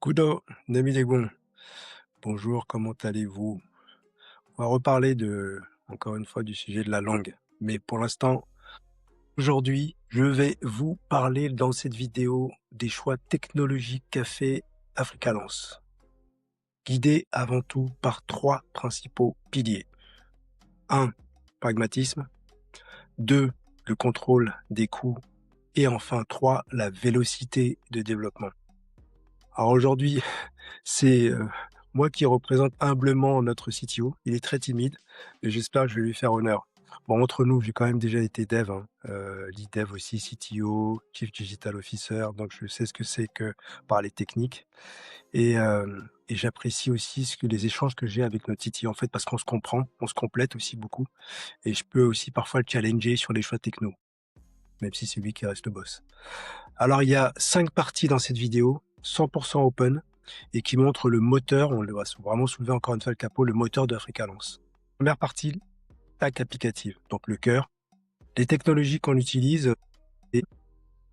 Kudo, Namidegun. Bonjour, comment allez-vous? On va reparler encore une fois, du sujet de la langue. Mais pour l'instant, aujourd'hui, je vais vous parler dans cette vidéo des choix technologiques qu'a fait Africalance, guidé avant tout par trois principaux piliers. Un, pragmatisme. 2, le contrôle des coûts. Et enfin 3, la vélocité de développement. Alors aujourd'hui, c'est moi qui représente humblement notre CTO. Il est très timide, mais j'espère que je vais lui faire honneur. Bon, entre nous, j'ai quand même déjà été dev, hein, lead dev aussi, CTO, Chief Digital Officer, donc je sais ce que c'est que parler technique. Et j'apprécie aussi les échanges que j'ai avec notre CTO, en fait, parce qu'on se comprend, on se complète aussi beaucoup, et je peux aussi parfois le challenger sur les choix techno, même si c'est lui qui reste le boss. Alors, il y a 5 parties dans cette vidéo, 100% open, et qui montrent le moteur, on va vraiment soulever encore une fois le capot, le moteur de Africalance. Première partie, stack applicative, donc le cœur. Les technologies qu'on utilise, et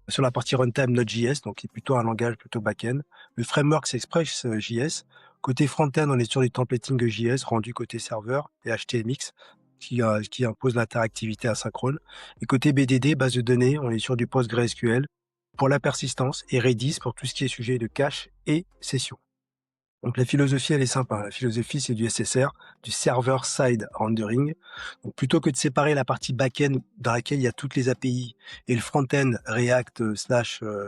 sur la partie runtime Node.js, donc qui est plutôt un langage plutôt back-end. Le framework, c'est Express.js. Côté front-end, on est sur du templating JS rendu côté serveur et HTMX qui impose l'interactivité asynchrone. Et côté BDD, base de données, on est sur du PostgreSQL pour la persistance et Redis pour tout ce qui est sujet de cache et session. Donc la philosophie, elle est sympa. La philosophie, c'est du SSR, du server-side rendering. Donc plutôt que de séparer la partie back-end dans laquelle il y a toutes les API et le front-end React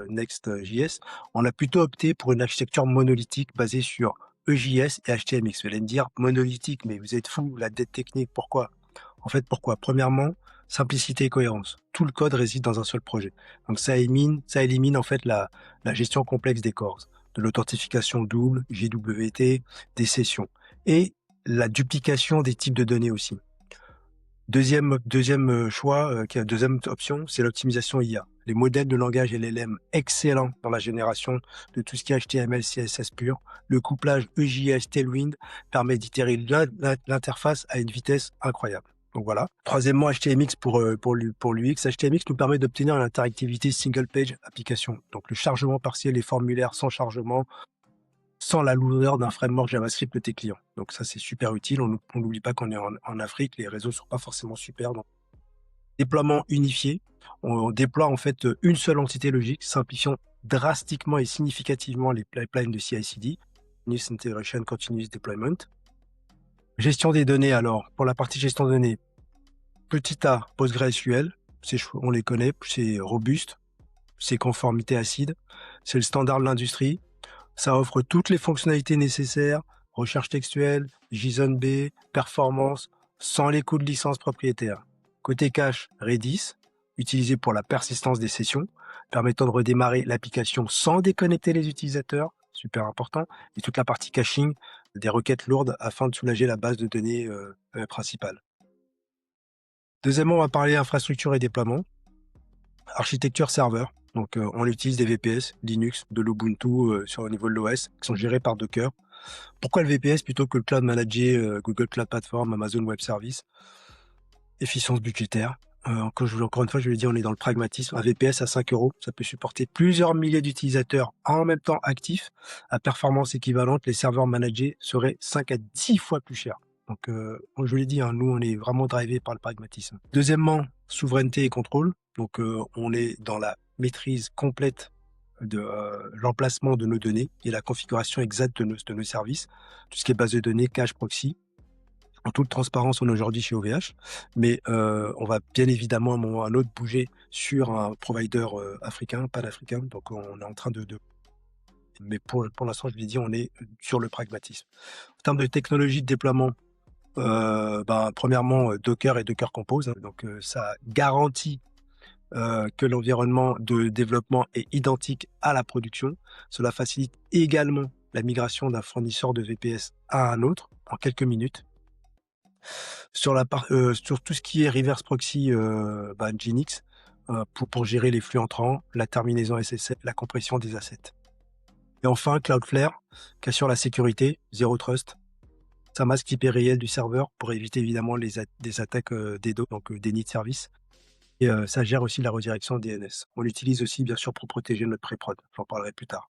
Next.js, on a plutôt opté pour une architecture monolithique basée sur EJS et HTMX. Vous allez me dire monolithique, mais vous êtes fou, la dette technique, pourquoi? En fait, pourquoi? Premièrement, simplicité et cohérence. Tout le code réside dans un seul projet. Donc ça élimine en fait la gestion complexe des cores, de l'authentification double, JWT, des sessions et la duplication des types de données aussi. Deuxième choix, deuxième option, c'est l'optimisation IA. Les modèles de langage LLM excellents dans la génération de tout ce qui est HTML, CSS pur. Le couplage EJS Tailwind permet d'itérer l'interface à une vitesse incroyable. Donc voilà. Troisièmement, HTMX pour l'UX. HTMX nous permet d'obtenir l'interactivité single page application. Donc le chargement partiel et formulaire sans chargement, sans la lourdeur d'un framework JavaScript côté client. Donc ça, c'est super utile. On n'oublie pas qu'on est en Afrique, les réseaux sont pas forcément super. Donc, déploiement unifié, on déploie en fait une seule entité logique, simplifiant drastiquement et significativement les pipelines de CI/CD, Continuous Integration, Continuous Deployment. Gestion des données, alors, pour la partie gestion de données, petit a, PostgreSQL, on les connaît, c'est robuste, c'est conformité acide, c'est le standard de l'industrie. Ça offre toutes les fonctionnalités nécessaires, recherche textuelle, JSON-B, performance, sans les coûts de licence propriétaire. Côté cache, Redis, utilisé pour la persistance des sessions, permettant de redémarrer l'application sans déconnecter les utilisateurs, super important, et toute la partie caching, des requêtes lourdes afin de soulager la base de données principale. Deuxièmement, on va parler infrastructure et déploiement. Architecture serveur, donc on utilise des VPS, Linux, de l'Ubuntu sur le niveau de l'OS, qui sont gérés par Docker. Pourquoi le VPS plutôt que le cloud manager, Google Cloud Platform, Amazon Web Service? Efficience budgétaire. Encore une fois, je l'ai dit, on est dans le pragmatisme. Un VPS à 5 euros, ça peut supporter plusieurs milliers d'utilisateurs en même temps actifs. À performance équivalente, les serveurs managés seraient 5 à 10 fois plus chers. Donc, je vous l'ai dit, hein, nous, on est vraiment drivé par le pragmatisme. Deuxièmement, souveraineté et contrôle. Donc, on est dans la maîtrise complète de l'emplacement de nos données et la configuration exacte de nos services. Tout ce qui est base de données, cache, proxy. En toute transparence, on est aujourd'hui chez OVH, mais on va bien évidemment à un moment ou à un autre bouger sur un provider africain, panafricain. Donc on est en train mais pour l'instant, je l'ai dit, on est sur le pragmatisme. En termes de technologie de déploiement, premièrement, Docker et Docker Compose, hein. Donc ça garantit que l'environnement de développement est identique à la production. Cela facilite également la migration d'un fournisseur de VPS à un autre en quelques minutes. Sur tout ce qui est reverse proxy, Nginx, pour gérer les flux entrants, la terminaison SSL, la compression des assets. Et enfin, Cloudflare, qui assure la sécurité, Zero Trust. Ça masque l'IP réel du serveur pour éviter évidemment des attaques DDoS, donc déni de service. Et ça gère aussi la redirection DNS. On l'utilise aussi, bien sûr, pour protéger notre pré-prod. J'en parlerai plus tard.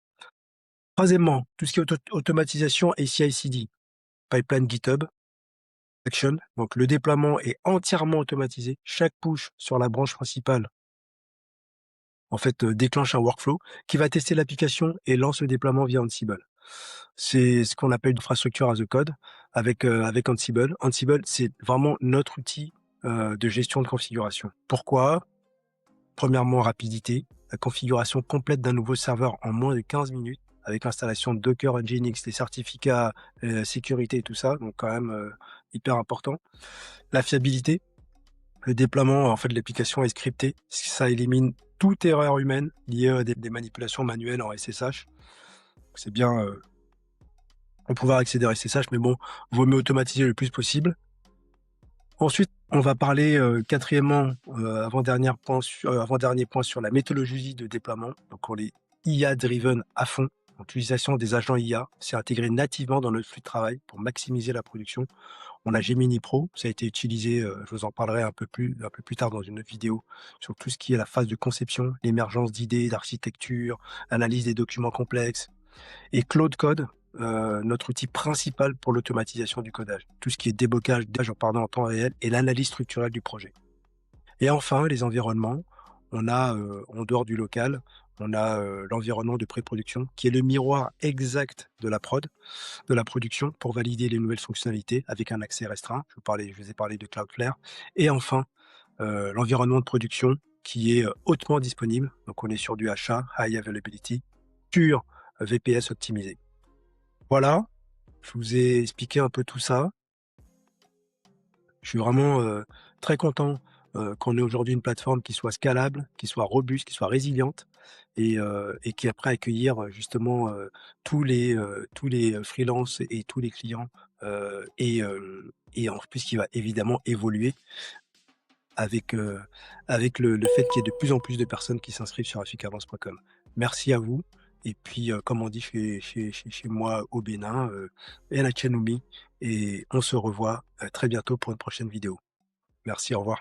Troisièmement, tout ce qui est automatisation et CI/CD, pipeline GitHub Action. Donc le déploiement est entièrement automatisé. Chaque push sur la branche principale, en fait, déclenche un workflow qui va tester l'application et lance le déploiement via Ansible. C'est ce qu'on appelle infrastructure as a code avec Ansible. Ansible, c'est vraiment notre outil, de gestion de configuration. Pourquoi? Premièrement, rapidité, la configuration complète d'un nouveau serveur en moins de 15 minutes avec l'installation de Docker, Nginx, les certificats, sécurité et tout ça, donc quand même, hyper important. La fiabilité, le déploiement en fait de l'application est scripté, ça élimine toute erreur humaine liée à des manipulations manuelles en SSH. C'est bien, on pouvoir accéder à SSH, mais bon, vaut mieux automatiser le plus possible. Ensuite, on va parler, quatrièmement, avant-dernier point sur la méthodologie de déploiement. Donc on est IA driven à fond. L'utilisation des agents IA, c'est intégré nativement dans notre flux de travail pour maximiser la production. On a Gemini Pro, ça a été utilisé, je vous en parlerai un peu plus tard dans une autre vidéo, sur tout ce qui est la phase de conception, l'émergence d'idées, d'architecture, analyse des documents complexes. Et Claude Code, notre outil principal pour l'automatisation du codage. Tout ce qui est débocage en temps réel et l'analyse structurelle du projet. Et enfin, les environnements, on a, en dehors du local, on a, l'environnement de pré-production qui est le miroir exact de la prod, de la production pour valider les nouvelles fonctionnalités avec un accès restreint. Je vous ai parlé de Cloudflare. Et enfin, l'environnement de production qui est, hautement disponible. Donc on est sur du achat, high availability, sur VPS optimisé. Voilà, je vous ai expliqué un peu tout ça. Je suis vraiment, très content, qu'on ait aujourd'hui une plateforme qui soit scalable, qui soit robuste, qui soit résiliente et qui est prêt à accueillir, justement, tous les, freelances et tous les clients, et en plus qui va évidemment évoluer avec, avec le fait qu'il y ait de plus en plus de personnes qui s'inscrivent sur africaavance.com. Merci à vous et puis, comme on dit chez moi au Bénin, Ena Tchenoumi et on se revoit, très bientôt pour une prochaine vidéo. Merci, au revoir.